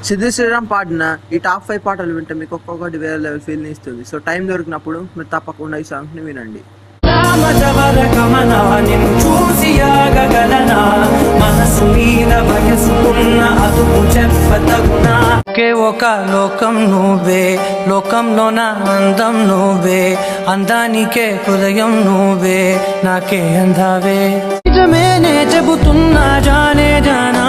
సిద్ధు శ్రీరామ్ పాడిన ఈ టాప్ 5 పాటలు వింటే మీకు ఒక్కొక్కటి వేరే లెవెల్ ఫీల్ ఇస్తుంది. సో టైం దొరికినప్పుడు మీరు తప్పకుండా ఈ సాంగ్ ని వినండి. ఒక లోకం నువ్వే, లోకంలోన అందం నువ్వే, అందానికే హృదయం నువ్వే, నాకే అందావే. నిజమేనే చెబుతున్నా జానే జానా